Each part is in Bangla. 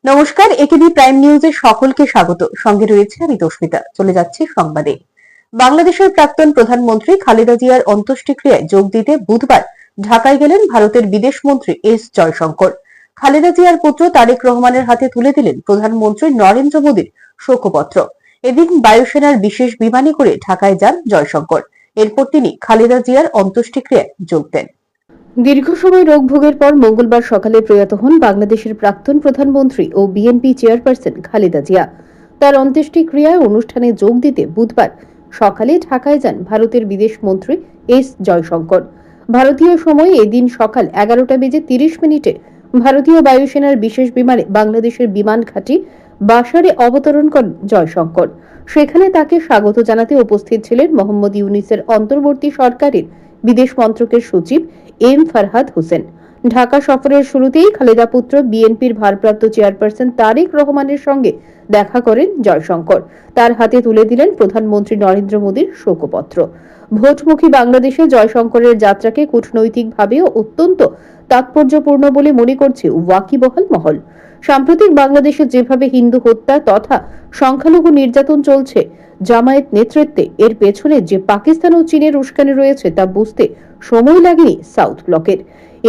নমস্কার, একেবি প্রাইম নিউজে সকলকে স্বাগত। সঙ্গে রয়েছে আমি তস্মিতা। চলে যাচ্ছি সংবাদে। বাংলাদেশের প্রাক্তন প্রধানমন্ত্রী খালেদা জিয়ার অন্ত্যেষ্টিক্রিয়ায় যোগ দিতে বুধবার ঢাকায় গেলেন ভারতের বিদেশ মন্ত্রী এস জয়শঙ্কর। খালেদা জিয়ার পুত্র তারেক রহমানের হাতে তুলে দিলেন প্রধানমন্ত্রী নরেন্দ্র মোদীর শোকপত্র। এদিন বায়ুসেনার বিশেষ বিমানে করে ঢাকায় যান জয়শঙ্কর। এরপর তিনি খালেদা জিয়ার অন্ত্যেষ্টিক্রিয়ায় যোগ দেন। দীর্ঘ সময় রোগ ভোগের পর মঙ্গলবার সকালে প্রয়াত হন বাংলাদেশের প্রাক্তন প্রধানমন্ত্রী ও বিএনপি চেয়ারপারসন খালেদা জিয়া। তার অন্ত্যেষ্টিক্রিয়ায় অনুষ্ঠানে যোগ দিতে বুধবার সকালে ঢাকায় যান ভারতের বিদেশ মন্ত্রী এস জয়শঙ্কর। ভারতীয় সময় এদিন সকাল 11:30 ভারতীয় বায়ুসেনার বিশেষ বিমানে বাংলাদেশের বিমান ঘাঁটি বাসারে অবতরণ করেন জয়শঙ্কর। সেখানে তাকে স্বাগত জানাতে উপস্থিত ছিলেন মোহাম্মদ ইউনূসের অন্তর্বর্তী সরকারের বিদেশ মন্ত্রকের সচিব এম ফারহাদ হোসেন। ঢাকা সফরের শুরুতেই খালেদা পুত্র বিএনপির ভারপ্রাপ্ত চেয়ারপারসন তারেক রহমানের সঙ্গে দেখা করেন জয়শঙ্কর। তার হাতে তুলে দিলেন প্রধানমন্ত্রী নরেন্দ্র মোদীর শোকপত্র। ভোটমুখী বাংলাদেশে জয়শঙ্করের যাত্রাকে কূটনৈতিকভাবেও অত্যন্ত তাৎপর্যপূর্ণ বলে মনে করছে ওয়াকিবহাল মহল। সাম্প্রতিক বাংলাদেশে যেভাবে হিন্দু হত্যা তথা সংখ্যালঘু নির্যাতন চলছে, জামায়াত নেতৃত্বে এর পেছনে যে পাকিস্তান ও চীনের উস্কানি রয়েছে তা বুঝতে সময় লাগেনি সাউথ ব্লকের।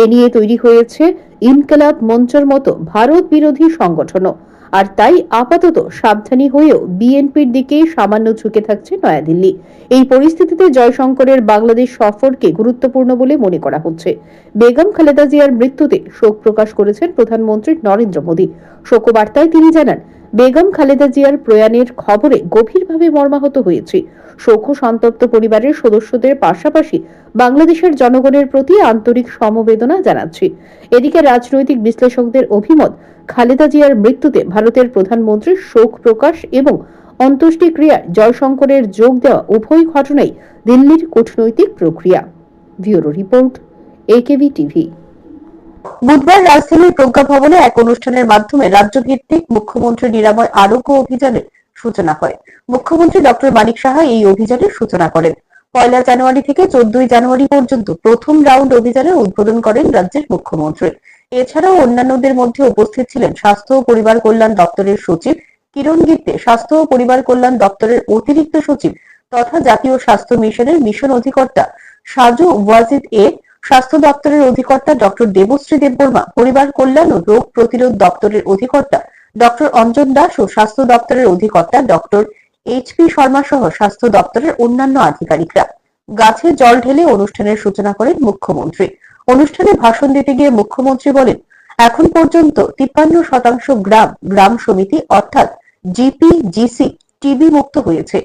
এ নিয়ে তৈরি হয়েছে ইনকিলাব মঞ্চের মতো ভারত বিরোধী সংগঠনও। আর তাই আপাতত সাবধানী হয়েও বিএনপির দিকেই সামান্য ঝুঁকে থাকছে নয়াদিল্লি। এই পরিস্থিতিতে জয়শঙ্করের বাংলাদেশ সফরকে গুরুত্বপূর্ণ বলে মনে করা হচ্ছে। বেগম খালেদা জিয়ার মৃত্যুতে শোক প্রকাশ করেছেন প্রধানমন্ত্রী নরেন্দ্র মোদী। শোকবার্তায় তিনি জানান, বেগম খালেদা জিয়ার প্রয়াণের খবরে গভীরভাবে মর্মাহত হয়েছি। শোক সন্তপ্ত পরিবারের সদস্যদের পাশাপাশি বাংলাদেশের জনগণের প্রতি আন্তরিক সমবেদনা জানাচ্ছি। এদিকে রাজনৈতিক বিশ্লেষকদের অভিমত, খালেদা জিয়ার মৃত্যুতে ভারতের প্রধানমন্ত্রীর শোক প্রকাশ এবং অন্ত্যেষ্টিক্রিয়ায় জয়শঙ্করের যোগ দেওয়া উভয় ঘটনাই দিল্লির কূটনৈতিক প্রক্রিয়া। Bureau report, AKB TV. বুধবার রাজধানীর প্রজ্ঞা ভবনে এক অনুষ্ঠানের মাধ্যমে রাজ্যভিত্তিক মুখ্যমন্ত্রী নিরাময় আরোগ্য অভিযানের সূচনা হয়। মুখ্যমন্ত্রী ডক্টর মানিক সাহা এই অভিযানের সূচনা করেন। 1 জানুয়ারি থেকে 14 জানুয়ারি পর্যন্ত প্রথম রাউন্ড অভিযানের উদ্বোধন করেন রাজ্যের মুখ্যমন্ত্রী। এছাড়াও অন্যান্যদের মধ্যে উপস্থিত ছিলেন স্বাস্থ্য ও পরিবার কল্যাণ দপ্তরের সচিব কিরণ গিত্তে, স্বাস্থ্য ও পরিবার কল্যাণ দপ্তরের অতিরিক্ত সচিব তথা জাতীয় স্বাস্থ্য মিশনের মিশন অধিকর্তা সাজু ওয়াজিদ এ, স্বাস্থ্য দপ্তরের অধিকর্তা ডক্টর দেবশ্রী দেববর্মা, পরিবার কল্যাণ ও রোগ প্রতিরোধ দপ্তরের অধিকর্তা ডক্টর অঞ্জন দাস ও স্বাস্থ্য দপ্তরের অধিকর্তা ডক্টর এইচ.পি. শর্মা সহ স্বাস্থ্য দপ্তরের অন্যান্য আধিকারিকরা। গাছে জল ঢেলে অনুষ্ঠানের সূচনা করেন মুখ্যমন্ত্রী। অনুষ্ঠানে ভাষণ দিতে গিয়ে মুখ্যমন্ত্রী বলেন, এখন পর্যন্ত 53% গ্রাম সমিতি অর্থাৎ জিপি-জিসি টিবি মুক্ত হয়েছে।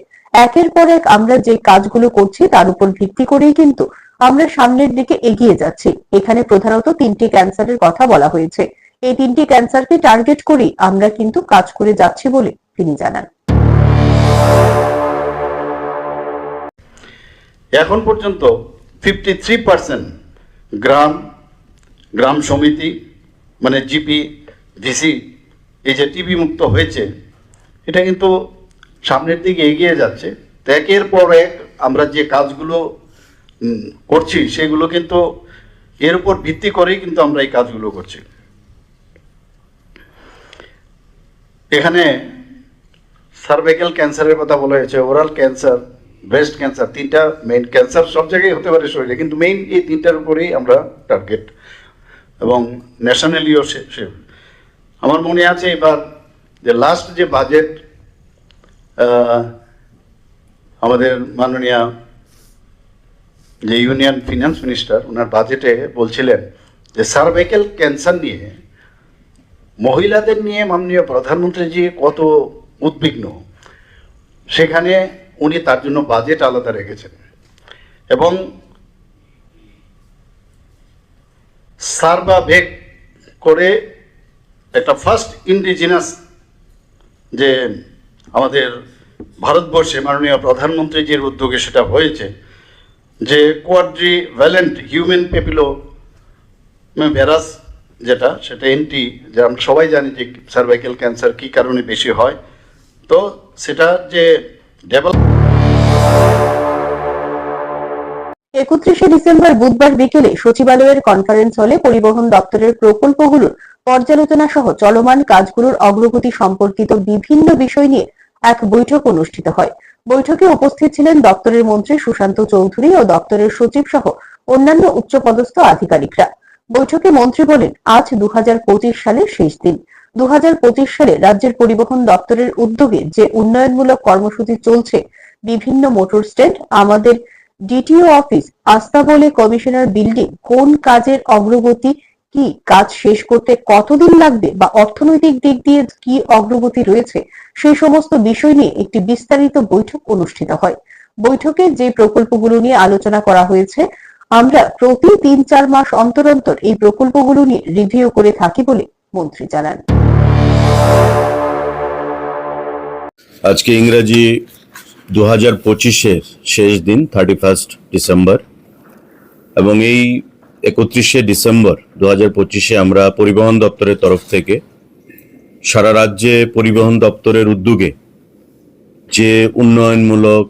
একের পর এক আমরা যে কাজগুলো করছি তার উপর ভিত্তি করেই কিন্তু আমরা সামনের দিকে এগিয়ে যাচ্ছি। এখানে প্রধানত 3টি ক্যান্সারের কথা বলা হয়েছে। এই 3টি ক্যান্সারকে টার্গেট করেই আমরা কিন্তু কাজ করে যাচ্ছি বলে তিনি জানান। এখন পর্যন্ত 53% গ্রাম সমিতি মানে জিপি ডিসি এই যে টিবি মুক্ত হয়েছে, এটা কিন্তু সামনের দিকে এগিয়ে যাচ্ছে। একের পর এক আমরা যে কাজগুলো করছি সেগুলো কিন্তু এর উপর ভিত্তি করেই কিন্তু আমরা এই কাজগুলো করছি। এখানে সার্ভাইকাল ক্যান্সারের কথা বলা হয়েছে, ওরাল ক্যান্সার, ব্রেস্ট ক্যান্সার, 3টা মেইন ক্যান্সার সব জায়গায় হতে পারে শরীরে, কিন্তু মেইন এই 3টার উপরেই আমরা টার্গেট এবং ন্যাশনালিও সে। আমার মনে আছে এবার যে লাস্ট যে বাজেট আমাদের মাননীয় যে ইউনিয়ন ফিনান্স মিনিস্টার ওনার বাজেটে বলছিলেন যে সার্ভাইকাল ক্যান্সার নিয়ে মহিলাদের নিয়ে মাননীয় প্রধানমন্ত্রীজি কত উদ্বিগ্ন, সেখানে উনি তার জন্য বাজেট আলাদা রেখেছেন এবং সার্ভাভেক করে একটা ফার্স্ট ইন্ডিজিনাস যে আমাদের ভারতবর্ষে মাননীয় প্রধানমন্ত্রীজির উদ্যোগে সেটা হয়েছে, যে কোয়াড্রিভ্যালেন্ট হিউম্যান পেপিলো ভাইরাস যেটা, সেটা এনটি, যে আমরা সবাই জানি যে সার্ভাইকাল ক্যান্সার কী কারণে বেশি হয়। তো সেটা যে ডেভেলপ 31শে ডিসেম্বর বুধবার বিকেলে সচিবালয়ের কনফারেন্স হলে পরিবহন দপ্তরের প্রকল্পগুলোর পর্যালোচনা সহ চলমান কাজগুলোর অগ্রগতি সম্পর্কিত বিভিন্ন বিষয় নিয়ে এক বৈঠক অনুষ্ঠিত হয়। বৈঠকে উপস্থিত ছিলেন দপ্তরের মন্ত্রী সুশান্ত চৌধুরী ও দপ্তরের সচিব সহ অন্যান্য উচ্চপদস্থ আধিকারিকরা। বৈঠকে মন্ত্রী বলেন, আজ 2025 সালের শেষ দিন। 2025 সালে রাজ্যের পরিবহন দপ্তরের উদ্যোগে যে উন্নয়নমূলক কর্মসূচি চলছে, বিভিন্ন মোটর স্ট্যান্ড, আমাদের ডিটিও অফিস, আস্তাবলে কমিশনার বিল্ডিং, কোন কাজের অগ্রগতি, কি কাজ শেষ করতে কতদিন লাগবে বা অর্থনৈতিক দিক দিয়ে কি অগ্রগতি রয়েছে, সেই সমস্ত বিষয় নিয়ে একটি বিস্তারিত বৈঠক অনুষ্ঠিত হয়। বৈঠকে যে প্রকল্পগুলো নিয়ে আলোচনা করা হয়েছে, আমরা প্রতি 3-4 মাস অন্তর অন্তর এই প্রকল্পগুলো নিয়ে রিভিউ করে থাকি বলে মন্ত্রী জানান। আজকে ইংরেজি 2025-এর শেষ দিন 31 ডিসেম্বর, এবং এই 31শে ডিসেম্বর 2025-এ আমরা পরিবহন দপ্তরের তরফ থেকে সারা রাজ্যে পরিবহন দপ্তরের উদ্যোগে যে উন্নয়নমূলক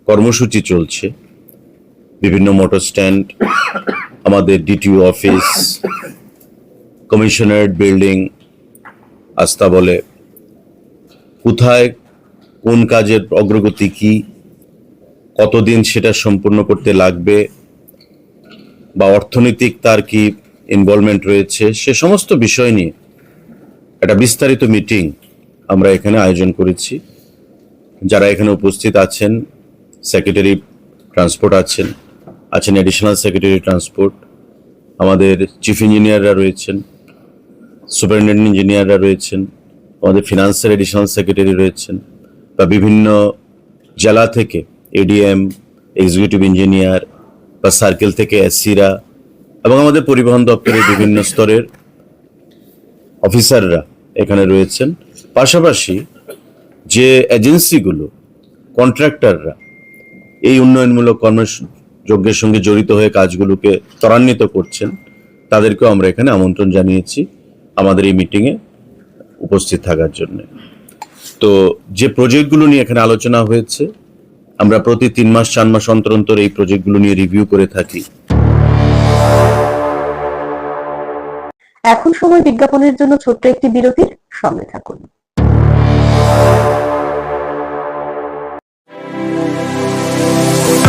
কর্মসূচি চলছে, বিভিন্ন মোটর স্ট্যান্ড, আমাদের ডিটিও অফিস, কমিশনারেট বিল্ডিং, আস্তাবলে, কোথায় কোন কাজের অগ্রগতি কি, কতদিন সেটা সম্পূর্ণ করতে লাগবে বা অর্থনৈতিক তার কি ইনভলভমেন্ট রয়েছে, সে সমস্ত বিষয় নিয়ে একটা বিস্তারিত মিটিং আমরা এখানে আয়োজন করেছি। যারা এখানে উপস্থিত আছেন, সেক্রেটারি ট্রান্সপোর্ট আছেন অ্যাডিশনাল সেক্রেটারি ট্রান্সপোর্ট, আমাদের চিফ ইঞ্জিনিয়াররা রয়েছেন, সুপারিনটেন্ডেন্ট ইঞ্জিনিয়াররা রয়েছেন, আমাদের ফিনান্সের অ্যাডিশনাল সেক্রেটারি রয়েছেন, বা বিভিন্ন জেলা থেকে এডিএম, এক্সিকিউটিভ ইঞ্জিনিয়ার বা সার্কেল থেকে এসসিরা, এবং আমাদের পরিবহন দপ্তরের বিভিন্ন স্তরের অফিসাররা এখানে রয়েছেন। পাশাপাশি যে এজেন্সিগুলো, কন্ট্রাক্টররা এই উন্নয়নমূলক কর্মযজ্ঞের সঙ্গে জড়িত হয়ে কাজগুলোকে ত্বরান্বিত করছেন, তাদেরকেও আমরা এখানে আমন্ত্রণ জানিয়েছি আমাদের এই মিটিংয়ে উপস্থিত থাকার জন্য। তো যে প্রজেক্টগুলো নিয়ে এখানে আলোচনা হয়েছে, আমরা প্রতি 3-4 মাস অন্তর অন্তর এই প্রজেক্টগুলো নিয়ে রিভিউ করে থাকি। এখন সময় বিজ্ঞাপনের জন্য ছোট্ট একটি বিরতির, সঙ্গে থাকুন।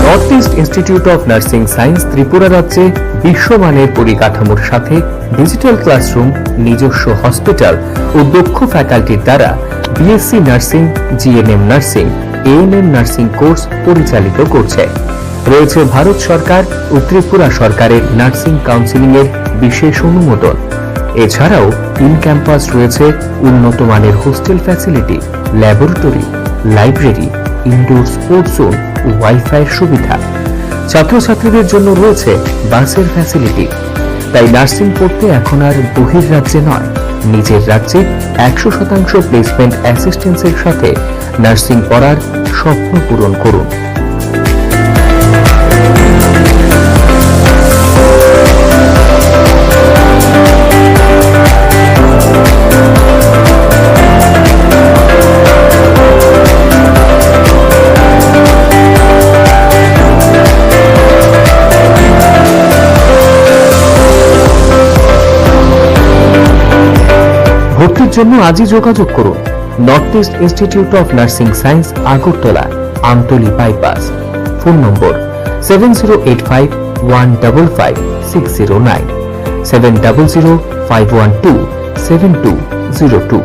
North East Institute of Nursing Science Tripura রাজ্যে বিশ্বমানের পরিকাঠামোর সাথে ডিজিটাল ক্লাসরুম, নিজস্ব হসপিটাল ও দক্ষ ফ্যাকাল্টির দ্বারা BSc nursing, GNM nursing, ANM nursing course পরিচালিত করছে। রয়েছে ভারত সরকার ও ত্রিপুরা সরকারের নার্সিং কাউন্সিলিং এর বিশেষ অনুমোদন। এছাড়াও ইন ক্যাম্পাস রয়েছে উন্নত মানের hostel facility, laboratory, library, indoor sports zone ও ওয়াইফাই সুবিধা। ছাত্রছাত্রীদের জন্য রয়েছে বাসের ফ্যাসিলিটি। তাই নার্সিং পড়তে এখন আর বহির্রাজ্যে নয়, নিজের রাজ্যে 100% প্লেসমেন্ট অ্যাসিস্ট্যান্সের সাথে নার্সিং পড়ার স্বপ্ন পূরণ করুন। ভর্তির জন্য আজই যোগাযোগ করুন north East Institute of Nursing science, Agartala, Amtali bypass. Phone নম্বর 7085155609, 7005127202,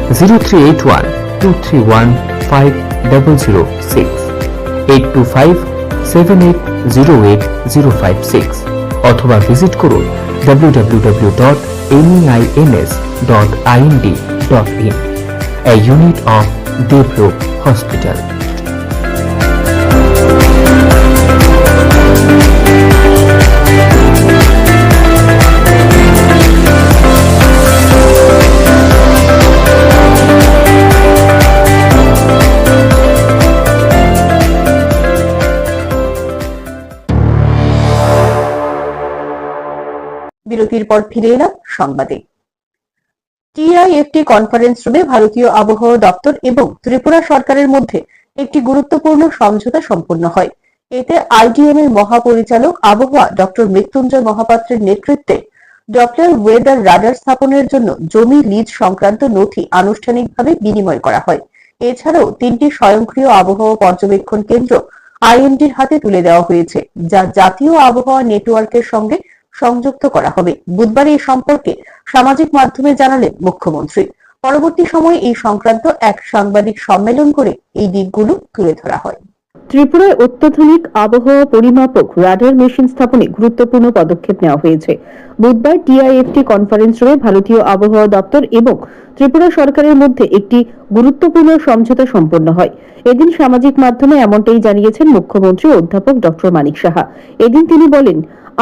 0381231506, 8257808056, অথবা ভিজিট করুন www.neins.ind.in, a unit of Deeprook Hospital. বিরতির পর ফিরে এলাম সংবাদে। টিআইএফটি কনফারেন্স রুমে ভারতীয় আবহাওয়া দপ্তর এবং ত্রিপুরা সরকারের মধ্যে একটি গুরুত্বপূর্ণ সমঝোতা সম্পন্ন হয়। এতে আইডিএম এর মহাপরিচালক আবহাওয়া ডক্টর মৃত্যুঞ্জয় মহাপাত্রের নেতৃত্বে ডপলার ওয়েদার রাডার স্থাপনের জন্য জমি লিজ সংক্রান্ত নথি আনুষ্ঠানিকভাবে বিনিময় করা হয়। এছাড়াও 3টি স্বয়ংক্রিয় আবহাওয়া পর্যবেক্ষণ কেন্দ্র আইএনডির হাতে তুলে দেওয়া হয়েছে, যা জাতীয় আবহাওয়া নেটওয়ার্কের সঙ্গে সংযুক্ত করা হবে। বুধবার এই সম্পর্কে সামাজিক মাধ্যমে জানালেন মুখ্যমন্ত্রী। পরবর্তী সময়ে এই সংক্রান্ত এক সাংবাদিক সম্মেলন করে এই দিকগুলো তুলে ধরা হয়। ত্রিপুরায় অত্যাধুনিক আবহাওয়া পরিমাপক রাডার মেশিন স্থাপনে গুরুত্বপূর্ণ পদক্ষেপ নেওয়া হয়েছে। বুধবার টিআইএফটি কনফারেন্স রুমে ভারতীয় আবহাওয়া দপ্তর এবং ত্রিপুরা সরকারের মধ্যে একটি গুরুত্বপূর্ণ সমঝোতা সম্পন্ন হয়। এদিন সামাজিক মাধ্যমে এমনটাই জানিয়েছেন মুখ্যমন্ত্রী অধ্যাপক ডক্টর মানিক সাহা। এদিন তিনি বলেন,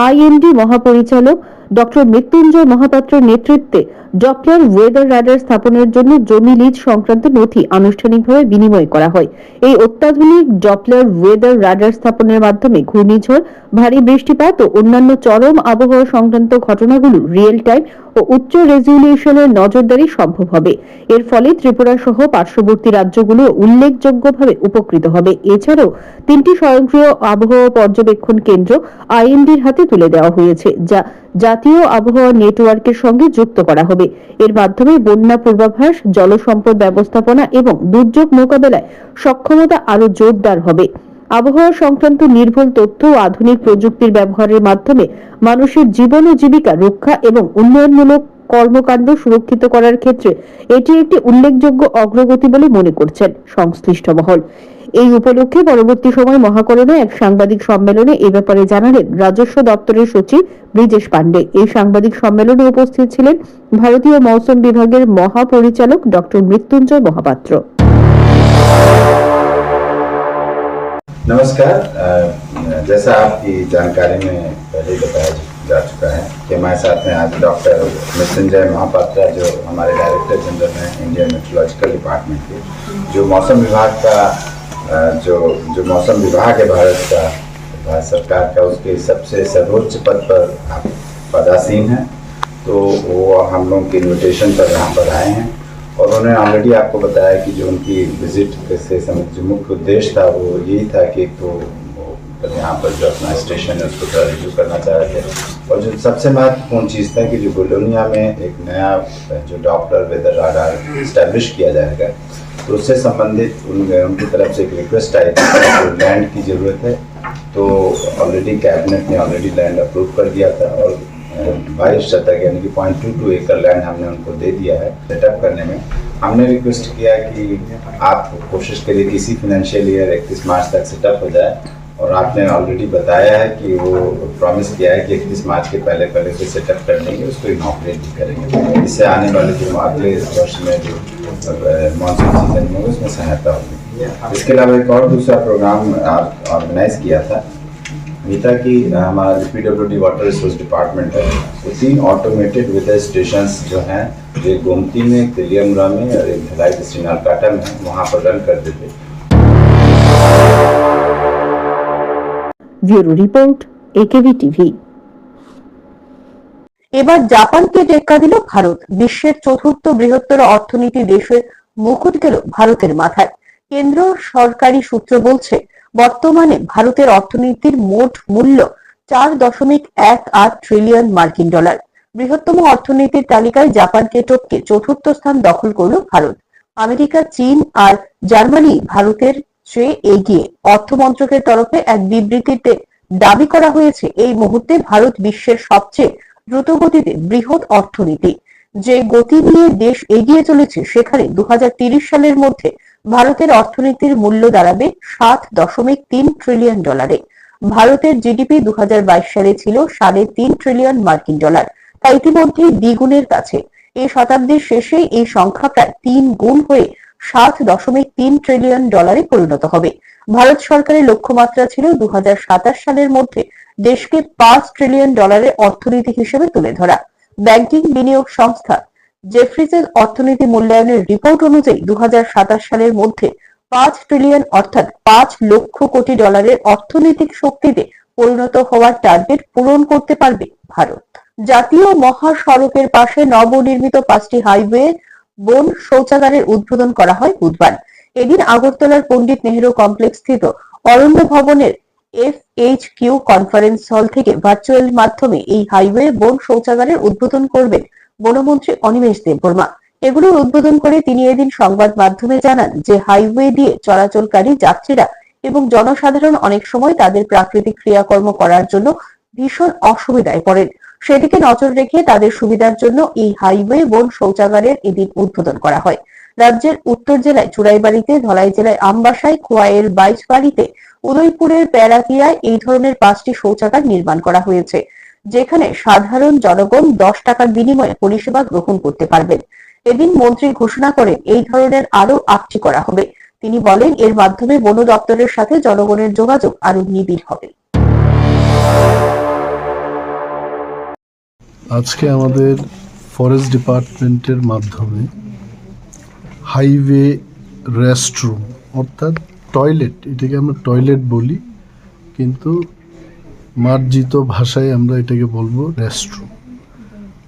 আইএনডি মহাপরিচালক ডক্টর মৃত্যুঞ্জয় মহাপাত্রের নেতৃত্বে ডপলার ওয়েদার রাডার স্থাপনের জন্য জমি লিজ সংক্রান্ত নথি আনুষ্ঠানিকভাবে বিনিময় করা হয়। এই অত্যাধুনিক ডপলার ওয়েদার রাডার স্থাপনের মাধ্যমে ঘূর্ণিঝড়, ভারী বৃষ্টিপাত ও অন্যান্য চরম আবহাওয়া সংক্রান্ত ঘটনাগুলো রিয়েল টাইম ও উচ্চ রেজলিউশনের নজরদারি সম্ভব হবে। এর ফলে ত্রিপুরা সহ পার্শ্ববর্তী রাজ্যগুলো উল্লেখযোগ্যভাবে উপকৃত হবে। এছাড়াও 3টি স্বয়ংক্রিয় আবহাওয়া পর্যবেক্ষণ কেন্দ্র আইএনডির হাতে তুলে দেওয়া হয়েছে, যা জাতীয় আবহাওয়া নেটওয়ার্কের সঙ্গে যুক্ত করা হবে। এর মাধ্যমে বন্যা পূর্বাভাস, জলসম্পদ ব্যবস্থাপনা এবং দুর্যোগ মোকাবেলায় সক্ষমতা আরো জোরদার হবে। আবহাওয়া সংক্রান্ত নির্ভুল তথ্য ও আধুনিক প্রযুক্তির ব্যবহারের মাধ্যমে মানুষের জীবন ও জীবিকা রক্ষা এবং উন্নয়নমূলক কর্মকাণ্ড সুরক্ষিত করার ক্ষেত্রে এটি একটি উল্লেখযোগ্য অগ্রগতি বলে মনে করছেন সংশ্লিষ্ট মহল। এই উপলক্ষে পরবর্তী সময় মহাকরণে এক সাংবাদিক সম্মেলনে এ ব্যাপারে জানালেন রাজস্ব দপ্তরের সচিব ব্রিজেশ পান্ডে। এই সাংবাদিক সম্মেলনে উপস্থিত ছিলেন ভারতীয় মৌসুম বিভাগের মহাপরিচালক ডক্টর মৃত্যুঞ্জয় মহাপাত্র। नमस्कार। जैसा आपकी जानकारी में पहले बताया जा चुका है कि हमारे साथ में आज डॉक्टर मृत्युंजय महापात्रा, जो हमारे डायरेक्टर जनरल हैं इंडियन मेट्रोलॉजिकल डिपार्टमेंट के, जो मौसम विभाग का जो मौसम विभाग है भारत सरकार का, उसके सबसे सर्वोच्च पद पर पदासीन हैं। तो वो हम लोगों के इन्विटेशन पर यहाँ पर आए हैं और उन्होंने ऑलरेडी आपको बताया कि जो उनकी विजिट से जो मुख्य उद्देश्य था वो यही था कि तो यहाँ पर जो अपना स्टेशन है उसको थोड़ा रिव्यू करना चाह रहे थे। और जो सबसे महत्वपूर्ण चीज़ था कि जो गोलोनिया में एक नया जो डॉपलर वेदर राडार इस्टेब्लिश किया जाएगा, तो उससे संबंधित उनकी तरफ से एक रिक्वेस्ट आई थी कि लैंड की ज़रूरत है। तो ऑलरेडी कैबिनेट ने ऑलरेडी लैंड अप्रूव कर दिया था और 22 शतक यानी कि 0.22 एकड़ लैंड हमने उनको दे दिया है सेटअप करने में। हमने रिक्वेस्ट किया कि आप कोशिश करिए कि इसी फाइनेंशियल ईयर 31 मार्च तक सेटअप हो जाए, और आपने ऑलरेडी बताया है कि वो प्रॉमिस किया है कि 31 मार्च के पहले उसे सेटअप करने के उसको इनॉपरेट भी करेंगे। इससे आने वाले जो अगले वर्ष में जो मानसून सीजन में उसमें सहायता होगी। इसके अलावा एक और दूसरा प्रोग्राम ऑर्गेनाइज किया था मीता की हमारा पीडब्ल्यूडी वाटर रिसोर्स डिपार्टमेंट है, वो 3 ऑटोमेटेड वेदर स्टेशन जो हैं, एक गोमती में, एक तेलियामुरा में और एक भिलाई श्रीनालकाटा में, वहाँ पर रन कर देते। Bureau report, AKB TV. এবার জাপানকে টেক্কা দিল ভারত। বিশ্বের 4র্থ বৃহত্তর অর্থনীতি দেশের মুকুট গেল ভারতের মাথায়। কেন্দ্র সরকারি সূত্র বলছে, বর্তমানে ভারতের অর্থনীতির মোট মূল্য 4.18 ট্রিলিয়ন মার্কিন ডলার। বৃহত্তম অর্থনীতির তালিকায় জাপানকে টপকে 4র্থ স্থান দখল করল ভারত। আমেরিকা, চীন আর জার্মানি ভারতের চেয়ে এগিয়ে। অর্থ মন্ত্রকের তরফে এক বিবৃতিতে দাবি করা হয়েছে, এই মুহূর্তে ভারত বিশ্বের সবচেয়ে দ্রুতগতিতে বৃহৎ অর্থনীতি। যে গতি নিয়ে দেশ এগিয়ে চলেছে, সেখানে 2030 সালের মধ্যে ভারতের অর্থনীতির মূল্য দাঁড়াবে 7.3 ট্রিলিয়ন ডলারে। ভারতের জিডিপি 2022 সালে ছিল 3.5 ট্রিলিয়ন মার্কিন ডলার, তা ইতিমধ্যেই দ্বিগুণের কাছে। এই শতাব্দীর শেষে এই সংখ্যা প্রায় 3 গুণ হয়ে 7.3 ট্রিলিয়ন ডলারে পরিণত হবে। ভারত সরকারের লক্ষ্যমাত্রা ছিল 2027 সালের মধ্যে দেশকে 5 ট্রিলিয়ন ডলারের অর্থনীতি হিসেবে তুলে ধরা। ব্যাংকিং বিনিয়োগ সংস্থা জেফ্রিজের অর্থনীতি মূল্যায়নের রিপোর্ট অনুযায়ী 2027 সালের মধ্যে 5 ট্রিলিয়ন অর্থাৎ 5 লক্ষ কোটি ডলারের অর্থনৈতিক শক্তিতে পরিণত হওয়ার টার্গেট পূরণ করতে পারবে ভারত। জাতীয় মহাসড়কের পাশে নবনির্মিত 5টি হাইওয়ে বন শৌচাগারের উদ্বোধন করা হয় বুধবার। এদিন আগরতলার পণ্ডিত নেহেরু কমপ্লেক্স স্থিত অরণ্য ভবনের FHQ কনফারেন্স হল থেকে ভার্চুয়াল মাধ্যমে এই হাইওয়ে বন শৌচাগারের উদ্বোধন করবেন বনমন্ত্রী অনিমেষ দেববর্মা। এগুলোর উদ্বোধন করে তিনি এদিন সংবাদ মাধ্যমে জানান যে হাইওয়ে দিয়ে চলাচলকারী যাত্রীরা এবং জনসাধারণ অনেক সময় তাদের প্রাকৃতিক ক্রিয়াকর্ম করার জন্য ভীষণ অসুবিধায় পড়েন। সেদিকে নজর রেখে তাদের সুবিধার জন্য এই হাইওয়ে বন শৌচাগারের এদিন উদ্বোধন করা হয়। রাজ্যের উত্তর জেলায় চুড়াইবাড়িতে, ধলাই জেলায় আমবাসায়, খোয়াইয়ের বাইশবাড়িতে, উদয়পুরের প্যারাকিয়ায় এই ধরনের 5টি শৌচাগার নির্মাণ করা হয়েছে, যেখানে সাধারণ জনগণ 10 টাকার বিনিময়ে পরিষেবা গ্রহণ করতে পারবেন। এদিন মন্ত্রী ঘোষণা করেন এই ধরনের আরো 8টি করা হবে। তিনি বলেন এর মাধ্যমে বন দপ্তরের সাথে জনগণের যোগাযোগ আরো নিবিড় হবে। আজকে আমাদের ফরেস্ট ডিপার্টমেন্টের মাধ্যমে হাইওয়ে রেস্টরুম অর্থাৎ টয়লেট, এটাকে আমরা টয়লেট বলি, কিন্তু মার্জিত ভাষায় আমরা এটাকে বলবো রেস্টরুম।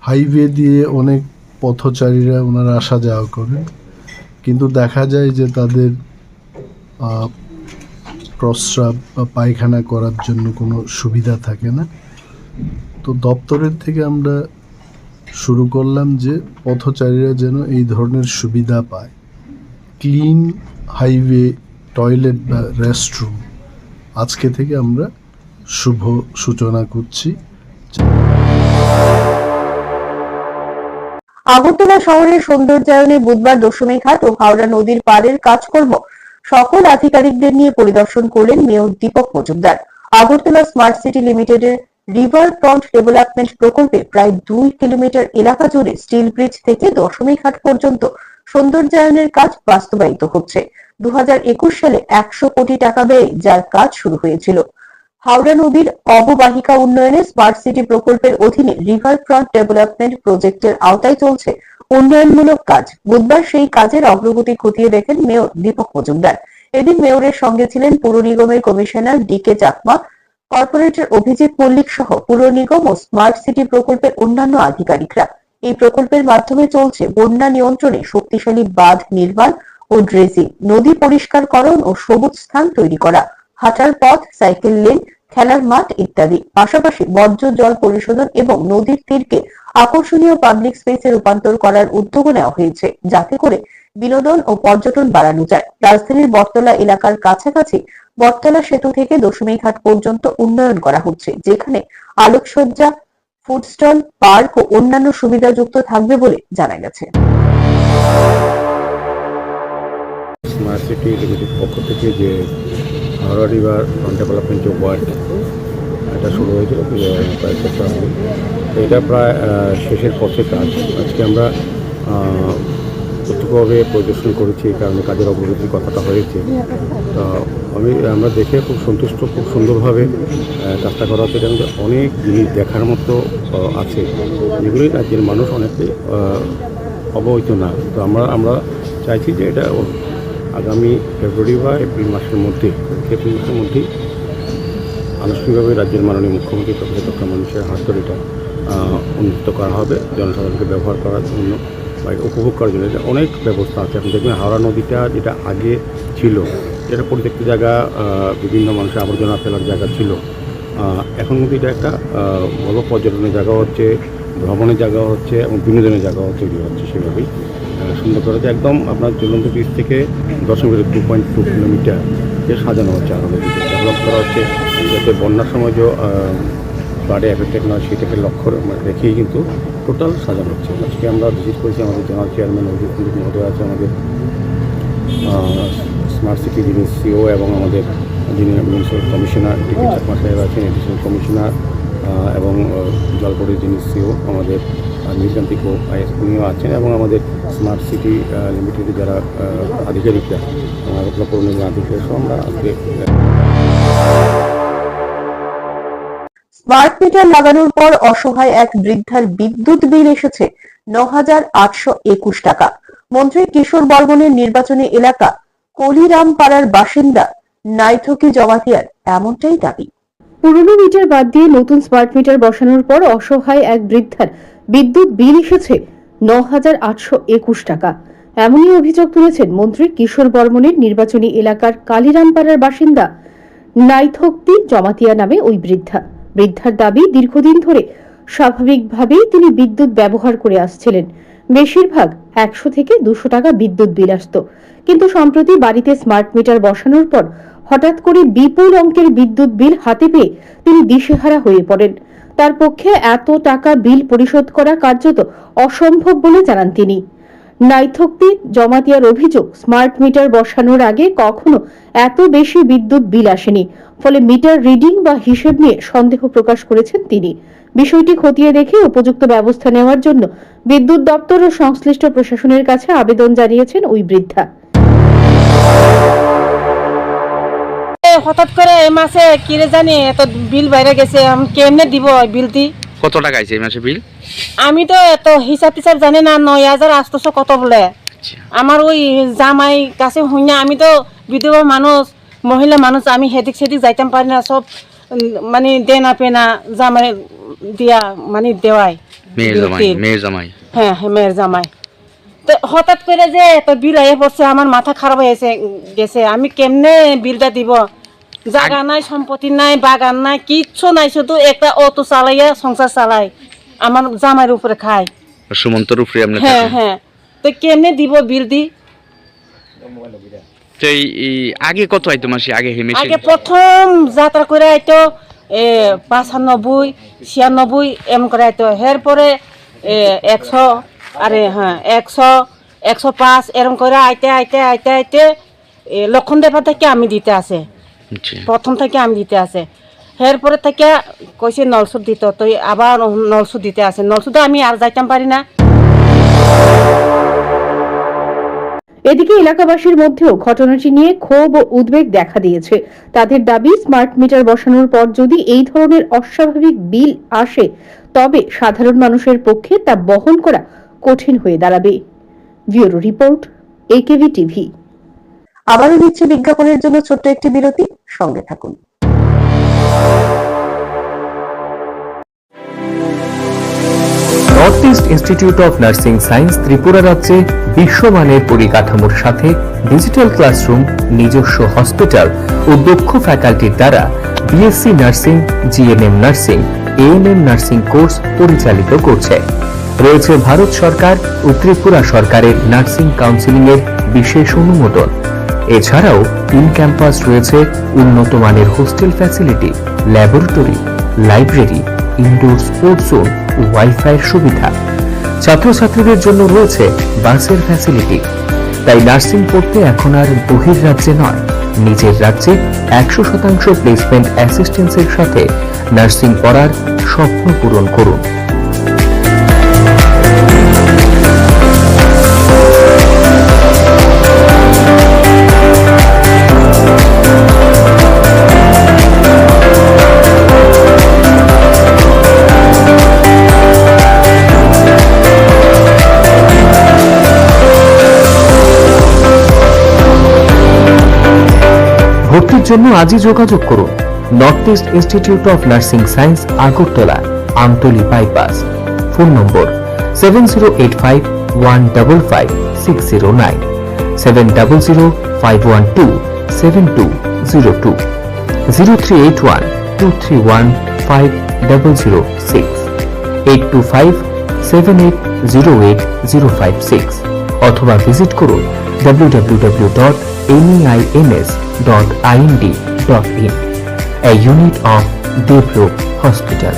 হাইওয়ে দিয়ে অনেক পথচারীরা ওনারা আসা যাওয়া করেন, কিন্তু দেখা যায় যে তাদের প্রস্রাব বা পায়খানা করার জন্য কোনো সুবিধা থাকে না। তো দপ্তরের থেকে আমরা শুরু করলাম যে পথচারীরা যেন এই ধরনের সুবিধা পায়। ক্লিন হাইওয়ে টয়লেট বা রেস্টরুম আজকে থেকে আমরা শুভ সূচনা করছি। আগরতলা শহরের সৌন্দর্যায়নে বুধবার দশমী ঘাট ও হাওড়া নদীর পাড়ের কাজকর্ম সকল আধিকারিকদের নিয়ে পরিদর্শন করলেন mayor Dipak Majumdar. Agartala smart city লিমিটেডের রিভার ফ্রন্ট ডেভেলপমেন্ট প্রকল্পে প্রায় 2 কিলোমিটার এলাকা জুড়ে স্টিল ব্রিজ থেকে দশমী ঘাট পর্যন্ত সৌন্দর্যায়নের কাজ বাস্তবায়িত হচ্ছে। 2021 সালে 100 কোটি টাকা ব্যয়ে যার কাজ শুরু হয়েছিল। হাওড়া নদীর অববাহিকা উন্নয়নে স্মার্ট সিটি প্রকল্পের অধীনে রিভার ফ্রন্ট ডেভেলপমেন্ট প্রজেক্টের আওতায় চলছে উন্নয়নমূলক কাজ। বুধবার সেই কাজের অগ্রগতি খতিয়ে দেখেন মেয়র দীপক মজুমদার। এদিন মেয়রের সঙ্গে ছিলেন পুর নিগমের commissioner DK Chakma, corporator Abhijit Mallick সহ পুর নিগম ও স্মার্ট সিটি প্রকল্পের অন্যান্য আধিকারিকরা। এই প্রকল্পের মাধ্যমে চলছে বন্যা নিয়ন্ত্রণে শক্তিশালী বাঁধ নির্মাণ ও ড্রেজিং, নদী পরিষ্কারকরণ ও সবুজ স্থান তৈরি করা, হাঁটার পথ, সাইকেল লেন, খেলার মাঠ ইত্যাদি। পাশাপাশি বর্জ্য জল পরিশোধন এবং নদীর তীরকে আকর্ষণীয় পাবলিক স্পেসে রূপান্তর করার উদ্যোগ নেওয়া হয়েছে, যাতে করে বিনোদন ও পর্যটন বাড়ানো যায়। রাজধানীর বটতলা এলাকার কাছাকাছি বটতলা সেতু থেকে দশমী ঘাট পর্যন্ত উন্নয়ন করা হচ্ছে, যেখানে আলোকসজ্জা, ফুড স্টল, পার্ক ও অন্যান্য সুবিধাযুক্ত থাকবে বলে জানা গেছে। স্মার্ট সিটি লিমিটেড পক্ষ থেকে যে হাওড়া রিভার ফ্রন্ট ডেভেলপমেন্ট যে ওয়ার্ক এটা শুরু হয়েছিল কয়েক বছর আগে, এটা প্রায় শেষের পথে কাজ। আজকে আমরা প্রত্যক্ষভাবে পরিদর্শন করেছি, এই কারণে কাজের অগ্রগতির কথাটা হয়েছে। তো আমরা দেখে খুব সন্তুষ্ট, খুব সুন্দরভাবে কাজটা করা হচ্ছে। এটার অনেক জিনিস দেখার মতো আছে, যেগুলি রাজ্যের মানুষ অনেকে অবহিত না। তো আমরা চাইছি যে এটা আগামী ফেব্রুয়ারি বা এপ্রিল মাসের মধ্যেই আনুষ্ঠানিকভাবে রাজ্যের মাননীয় মুখ্যমন্ত্রী প্রফেসর মানুষের হাত ধরে এটা উন্নীত করা হবে, জনসাধারণকে ব্যবহার করার জন্য বা উপভোগ করার জন্য। এটা অনেক ব্যবস্থা আছে। এখন দেখবেন হাওড়া নদীটা যেটা আগে ছিল, যেটা পরিত্যক্ত জায়গা, বিভিন্ন মানুষের আবর্জনা ফেলার জায়গা ছিল, এখন কিন্তু এটা একটা বড় পর্যটনের জায়গা হচ্ছে, ভ্রমণের জায়গা হচ্ছে এবং বিনোদনের জায়গাও তৈরি হচ্ছে। সেভাবেই সুন্দর করা হচ্ছে। একদম আপনার জ্বলন্ত ব্রিজ থেকে 2.2 কিলোমিটার সাজানো হচ্ছে, আরও নদীতে ডেভেলপ করা হচ্ছে, যাতে বন্যার সময় যে ফ্লাডে এফেক্টেড নয় সেটাকে লক্ষ্য রেখেই কিন্তু টোটাল সাজানো হচ্ছে। আজকে আমরা ভিজিট করেছি, আমাদের জেনারেল চেয়ারম্যান অভিজিৎ মল্লিক মহোদয় আছে, আমাদের স্মার্ট সিটি যিনি CEO এবং আমাদের যিনি মিউনিসিপ্যাল কমিশনার DK চাকমা সাহেব আছেন, এডিশনাল কমিশনার এবং জলপরির যিনি CEO আমাদের নীলকান্তি IS উনিও আছেন, এবং আমাদের স্মার্ট সিটি লিমিটেডের যারা আধিকারিকরা, পুর নিগম আধিকারিক সহ আমরা আজকে। স্মার্ট মিটার লাগানোর পর অসহায় এক বৃদ্ধার বিদ্যুৎ বিল এসেছে 9,821 টাকা। মন্ত্রী কিশোর বর্মনের নির্বাচনী এলাকা কলিরামপাড়ার বাসিন্দা নাইথকি জমাতিয়ার এমনটাই দাবি। পুরনো মিটার বাদ দিয়ে নতুন স্মার্ট মিটার বসানোর পর অসহায় এক বৃদ্ধার বিদ্যুৎ বিল এসেছে 9,821 টাকা। এমনই অভিযোগ তুলেছেন মন্ত্রী কিশোর বর্মনের নির্বাচনী এলাকার কালিরামপাড়ার বাসিন্দা নাইথক্তি জমাতিয়া নামে ওই বৃদ্ধার দাবি দীর্ঘদিন ধরে স্বাভাবিকভাবেই তিনি বিদ্যুৎ ব্যবহার করে আসছিলেন। বেশিরভাগ 100 থেকে 200 টাকা বিদ্যুৎ বিল আসত, কিন্তু সম্প্রতি বাড়িতে স্মার্ট মিটার বসানোর পর হঠাৎ করে বিপুল অঙ্কের বিদ্যুৎ বিল হাতে পেয়ে তিনি দিশেহারা হয়ে পড়েন। তার পক্ষে এত টাকা বিল পরিশোধ করা কার্যত অসম্ভব বলে জানান তিনি। নাইথক্তি জমাতিয়ার অভিযোগ, স্মার্ট মিটার বসানোর আগে কখনো এত বেশি বিদ্যুৎ বিল আসেনি, ফলে মিটার রিডিং বা হিসেব নিয়ে সন্দেহ প্রকাশ করেছেন তিনি। বিষয়টি খতিয়ে দেখে উপযুক্ত ব্যবস্থা নেওয়ার জন্য বিদ্যুৎ দপ্তর ও সংশ্লিষ্ট প্রশাসনের কাছে আবেদন জানিয়েছেন ওই বৃদ্ধা। হঠাৎ করে এই মাসে কিরে জানি এত বিল বাইরে গেছে, আমি কেমনে দিব বিলটি? কত টাকা আছে এই মাসে বিল? আমি তো এত হিসাব টিসাব জানি না, 9,800 কত বলে। আমার ওই জামাই কাছে হইনা, আমি তো বিধবা মানুষ, মহিলা মানুষ, আমি হেদিক সেদিক যাইতাম পারি না, সব মানে দে না পে না জামাই দিয়া মানে দেওয়ায় মেয়ের জামাই। হ্যাঁ হ্যাঁ, মেয়ের জামাই। তো হঠাৎ করে যে এত বিল আইয়ে পড়ছে, আমার মাথা খারাপ হয়ে গেছে। আমি কেমনে বিলটা দিব? জায়গা নাই, সম্পত্তি নাই, বাগান নাই, কিচ্ছু নাই, শুধু একটা অটো চালাইয়া সংসার চালাই, আমার জামাইয়ের উপরে খায়। সুমন্তর উপরে আপনি? হ্যাঁ হ্যাঁ। তো কেমনে দিব বিল দি? তো এই আগে কত আইতো মাসে? আগে প্রথম যাত্রা করে আইতো 95, 96 এমন করে আইতো। এরপরে 100, আরে হ্যাঁ 100, 105 এরকম করে আইতে আইতে আইতে আইতে লক্ষণ দেবা থেকে আমি দিতে আছে, প্রথম থেকে আমি দিতে আছে। এরপরে থেকে কইছে নলসুদ দিত, তো আবার নলসুদ দিতে আছে। নলসুদে আমি আর যাইতাম পারি না। এদিকে এলাকাবাসীর মধ্যেও ঘটনাটি নিয়ে ক্ষোভ ও উদ্বেগ দেখা দিয়েছে। তাদের দাবি, স্মার্ট মিটার বসানোর পর যদি এই ধরনের অস্বাভাবিক বিল আসে, তবে সাধারণ মানুষের পক্ষে তা বহন করা কঠিন হয়ে দাঁড়াবে। Bureau report, AKV TV. আবারও দিচ্ছি বিজ্ঞাপনের জন্য ছোট্ট একটি বিরতি, সঙ্গে থাকুন। North East Institute of Nursing Science Tripura রাজ্যে বিশ্বমানের পরিকাঠামোর সাথে ডিজিটাল ক্লাসরুম, নিজস্ব হসপিটাল ও দক্ষ ফ্যাকাল্টির দ্বারা BSc nursing, GNM nursing, ANM nursing course পরিচালিত করছে। রয়েছে ভারত সরকার ও ত্রিপুরা সরকারের নার্সিং কাউন্সিলিং এর বিশেষ অনুমোদন। এছাড়াও ইন ক্যাম্পাস রয়েছে উন্নত মানের hostel facility, laboratory, library, indoor sports zone, wifi সুবিধা। ছাত্রছাত্রীদের জন্য রয়েছে বাসের ফ্যাসিলিটি। তাই নার্সিং পড়তে এখন আর বহির্রাজ্যে নয়, নিজের রাজ্যে 100% প্লেসমেন্ট অ্যাসিস্ট্যান্সের সাথে নার্সিং পড়ার স্বপ্ন পূরণ করুন। ভর্তির জন্য আজই যোগাযোগ করুন north East Institute of Nursing science, Agartala, Amtali bypass. Phone নম্বর 7085155609, 7005127202, 0381231506, 8257808056, অথবা ভিজিট করুন www.neins.ind.in, a unit of Devloop Hospital.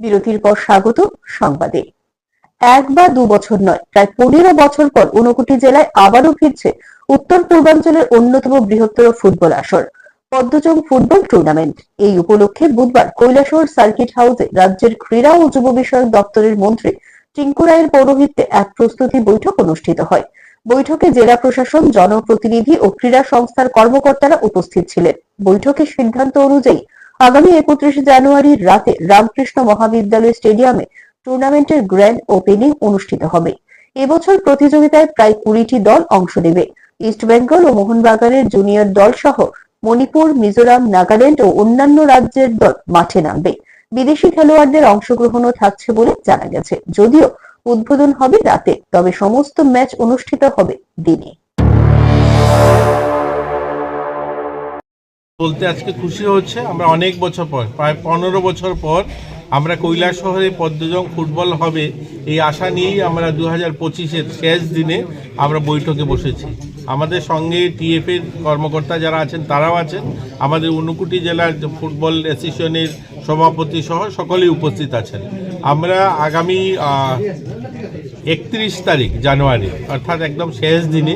বিরতির পর স্বাগত সংবাদে। 1 বা 2 বছর নয়, প্রায় 15 বছর পর ঊনকোটি জেলায় আবারও ফিরছে উত্তর পূর্বাঞ্চলের অন্যতম বৃহত্তর ফুটবল আসর, পদ্মচং ফুটবল টুর্নামেন্ট। এই উপলক্ষে বুধবার কৈলাসহর সার্কিট হাউসে রাজ্যের ক্রীড়া ও যুব বিষয়ক দপ্তরের মন্ত্রী টিঙ্কু রায়ের পৌরোহিত্যে এক প্রস্তুতি বৈঠক অনুষ্ঠিত হয়। বৈঠকে জেলা প্রশাসন, জনপ্রতিনিধি ও ক্রীড়া সংস্থার কর্মকর্তারা উপস্থিত ছিলেন। বৈঠকের সিদ্ধান্ত অনুযায়ী আগামী 31 জানুয়ারির রাতে রামকৃষ্ণ মহাবিদ্যালয় স্টেডিয়ামে টুর্নামেন্টের গ্র্যান্ড ওপেনিং অনুষ্ঠিত হবে। এবছর প্রতিযোগিতায় প্রায় 20টি দল অংশ নেবে। ইস্টবেঙ্গল ও মোহনবাগানের জুনিয়র দল সহ মণিপুর, মিজোরাম, নাগাল্যান্ড ও অন্যান্য রাজ্যের দল মাঠে নামবে। বিদেশি খেলোয়াড়দের অংশগ্রহণও থাকছে বলে জানা গেছে। যদিও উদ্বোধন হবে রাতে, তবে সমস্ত ম্যাচ অনুষ্ঠিত হবে দিনে। বলতে আজকে খুশি হচ্ছে, আমরা অনেক বছর পর, প্রায় 15 বছর পর আমরা কৈলাসহরে পদ্মজং ফুটবল হবে এই আশা নিয়েই আমরা 2025-এর শেষ দিনে আমরা বৈঠকে বসেছি। আমাদের সঙ্গে টিএফের কর্মকর্তা যারা আছেন তারাও আছেন, আমাদের ঊনকোটি জেলার ফুটবল অ্যাসোসিয়েশনের সভাপতি সহ সকলেই উপস্থিত আছেন। আমরা আগামী 31 তারিখ জানুয়ারি, অর্থাৎ একদম শেষ দিনে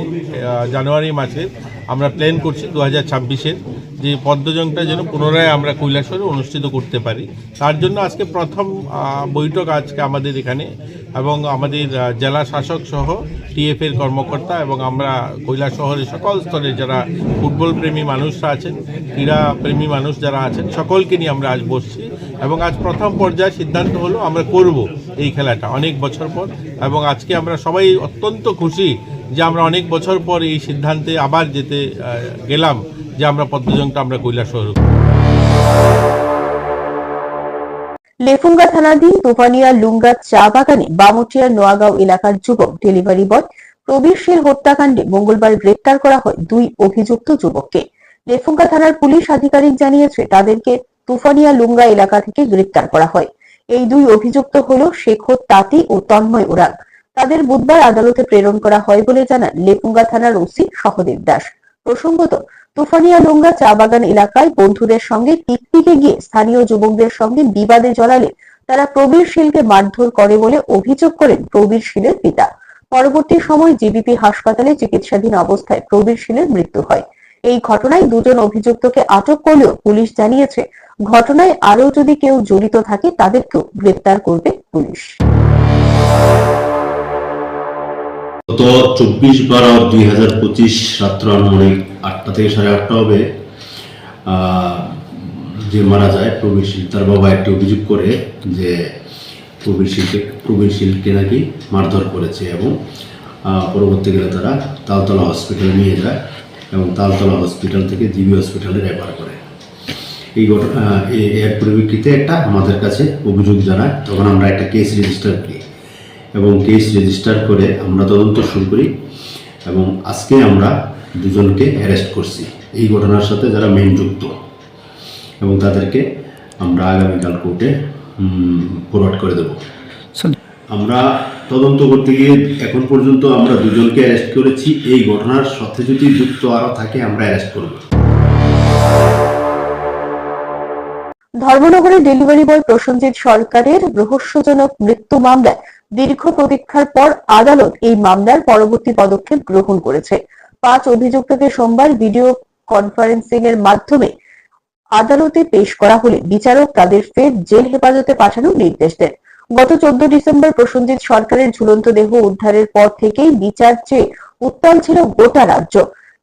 জানুয়ারি মাসের আমরা প্ল্যান করছি 2026-এর যে পদ্মজংটা যেন পুনরায় আমরা কৈলাসহরে অনুষ্ঠিত করতে পারি। তার জন্য আজকে প্রথম বৈঠক আজকে আমাদের এখানে, এবং আমাদের জেলা শাসক সহ টিএফের কর্মকর্তা এবং আমরা কৈলাসহরের সকল স্তরের যারা ফুটবল প্রেমী মানুষরা আছেন, ক্রীড়া প্রেমী মানুষ যারা আছেন, সকলকে নিয়ে আমরা আজ বসছি। এবং আজ প্রথম পর্যায়ে সিদ্ধান্ত হলো আমরা করব এই খেলাটা অনেক বছর পর, এবং আজকে আমরা সবাই অত্যন্ত খুশি যে আমরা অনেক বছর পর এই সিদ্ধান্তে আবার যেতে গেলাম যে আমরা পদ্মজংটা আমরা কৈলাসহর। লেফুঙ্গা থানাধীন তুফানিয়া লুঙ্গা চা বাগানে বামুটিয়া নোয়াগাঁও এলাকার যুবক ডেলিভারি বয় প্রবীর শীল হত্যাকাণ্ডে মঙ্গলবার গ্রেপ্তার করা হয় 2 অভিযুক্ত যুবককে। লেফুঙ্গা থানার পুলিশ আধিকারিক জানিয়েছে তাদেরকে তুফানিয়া লুঙ্গা এলাকা থেকে গ্রেপ্তার করা হয়। এই 2 অভিযুক্ত হলো শেখর তাঁতি ও তন্ময় ওরাং। তাদের বুধবার আদালতে প্রেরণ করা হয় বলে জানান লেফুঙ্গা থানার ওসি সহদেব দাস। প্রসঙ্গত, তুফানিয়া লুঙ্গা চা বাগান এলাকায় বন্ধুদের সঙ্গে পিকনিকে গিয়ে স্থানীয় যুবকদের সঙ্গে বিবাদে জড়ালে তারা প্রবীর শীলকে মারধর করে বলে অভিযোগ করেন প্রবীর শীলের পিতা। পরবর্তী সময় জিবিপি হাসপাতালে চিকিৎসাধীন অবস্থায় প্রবীর শীলের মৃত্যু হয়। এই ঘটনায় 2 জন অভিযুক্তকে আটক করলেও পুলিশ জানিয়েছে ঘটনায় আরও যদি কেউ জড়িত থাকে তাদেরকেও গ্রেপ্তার করবে পুলিশ। গত 24/12/2025 রাত্র আনুমানিক 8টা থেকে 8:30 হবে যে মারা যায় প্রবীর শীল, তার বাবা একটি অভিযোগ করে যে প্রবীর শীলকে নাকি মারধর করেছে, এবং পরবর্তীকালে তারা তালতলা হসপিটালে নিয়ে যায় এবং তালতলা হসপিটাল থেকে জিবি হসপিটালে রেফার করে। এই ঘটনা এর পরিপ্রেক্ষিতে একটা আমাদের কাছে অভিযোগ জানায়, তখন আমরা একটা কেস রেজিস্টার করি এবং কেস রেজিস্টার করে আমরা তদন্ত শুরু করি, এবং আজকে আমরা 2 জনকে অ্যারেস্ট করছি এই ঘটনার সাথে যারা মেইন যুক্ত, এবং তাদেরকে আমরা আগামীকাল কোর্টে ফরওয়ার্ড করে দেব। আমরা তদন্ত করতে গিয়ে এখন পর্যন্ত আমরা 2 জনকে অ্যারেস্ট করেছি। এই ঘটনার সাথে যদি যুক্ত আরও থাকে আমরা অ্যারেস্ট করব। ধর্মনগরের ডেলিভারি বয় প্রসেনজিৎ সরকারের রহস্যজনক মৃত্যু মামলায় দীর্ঘ প্রতীক্ষার পর আদালত এই মামলার পরবর্তী পদক্ষেপ গ্রহণ করেছে। 5 অভিযুক্তকে সোমবার ভিডিও কনফারেন্সিং এর মাধ্যমে আদালতে পেশ করা হলে বিচারক তাদের ফের জেল হেফাজতে পাঠানোর নির্দেশ দেন। গত 14 ডিসেম্বর প্রসেনজিৎ সরকারের ঝুলন্ত দেহ উদ্ধারের পর থেকেই বিচার চেয়ে উত্তাল ছিল গোটা রাজ্য।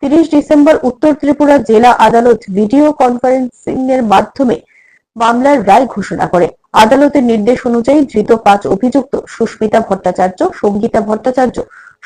30 ডিসেম্বর উত্তর ত্রিপুরা জেলা আদালত ভিডিও কনফারেন্সিং এর মাধ্যমে মামলার রায় ঘোষণা করে। আদালতের নির্দেশ অনুযায়ী ধৃত 5 অভিযুক্ত সুস্মিতা ভট্টাচার্য, সঙ্গীতা ভট্টাচার্য,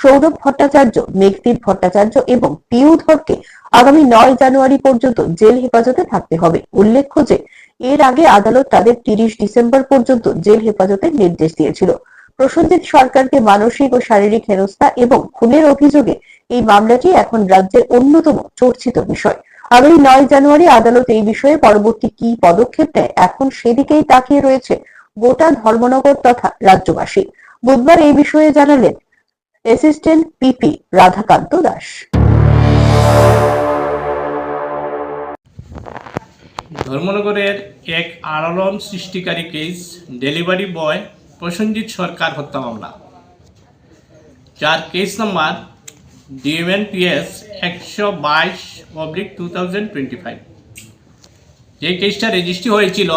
সৌরভ ভট্টাচার্য, মেঘদীপ ভট্টাচার্য এবং পিউ ধরকে আগামী 9 জানুয়ারি পর্যন্ত জেল হেফাজতে থাকতে হবে। উল্লেখ্য যে এর আগে আদালত তাদের 30 ডিসেম্বর পর্যন্ত জেল হেফাজতের নির্দেশ দিয়েছিল। প্রসেনজিৎ সরকারকে মানসিক ও শারীরিক হেনস্থা এবং খুনের অভিযোগে এই মামলাটি এখন রাজ্যের অন্যতম চর্চিত বিষয়। আগামী 9 জানুয়ারি আদালত এই বিষয়ে পরবর্তী কি পদক্ষেপ নেয় এখন সেদিকেই তাকিয়ে রয়েছে গোটা ধর্মনগর তথা রাজ্যবাসী। বুধবার এই বিষয়ে জানালেন অ্যাসিস্ট্যান্ট পিপি রাধাকান্ত দাস। ধর্মনগরের এক আলোড়ন সৃষ্টিকারী কেস ডেলিভারি বয় প্রসেনজিৎ সরকার হত্যা মামলা, যার কেস নাম্বার DMNPS 122/2025। যে কেসটা রেজিস্ট্রি হয়েছিল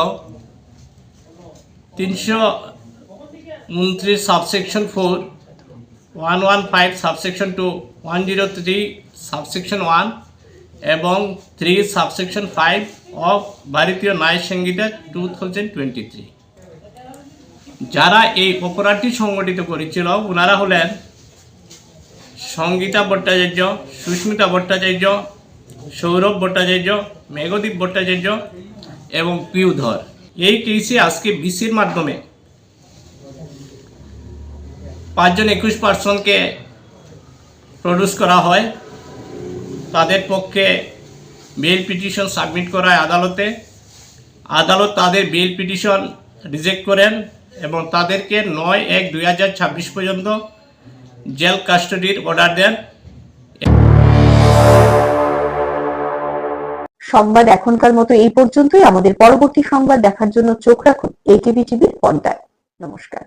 329 সাবসেকশন 4, 115 সাবসেকশন 2, 103 সাবসেকশন 1 এবং 3 সাবসেকশন 5 অফ ভারতীয় ন্যায় সংহিতা 2023। যারা এই অপরাধটি সংগঠিত করেছিল ওনারা হলেন সঙ্গীতা ভট্টাচার্য, সুস্মিতা ভট্টাচার্য, সৌরভ ভট্টাচার্য, মেঘদীপ ভট্টাচার্য এবং পিউ ধর। এই কেসে আজকে বিসির মাধ্যমে 5 জন 21 পার্সনকে প্রডিউস করা হয়। তাদের পক্ষে বেল পিটিশন সাবমিট করা হয় আদালতে। আদালত তাদের বেল পিটিশন রিজেক্ট করেন এবং তাদেরকে 9/1/2026 পর্যন্ত জেল কাস্টাডির অর্ডার দেন। সংবাদ এখনকার মতো এই পর্যন্তই। আমাদের পরবর্তী সংবাদ দেখার জন্য চোখ রাখুন এটিভি টিভির পর্দায়। নমস্কার।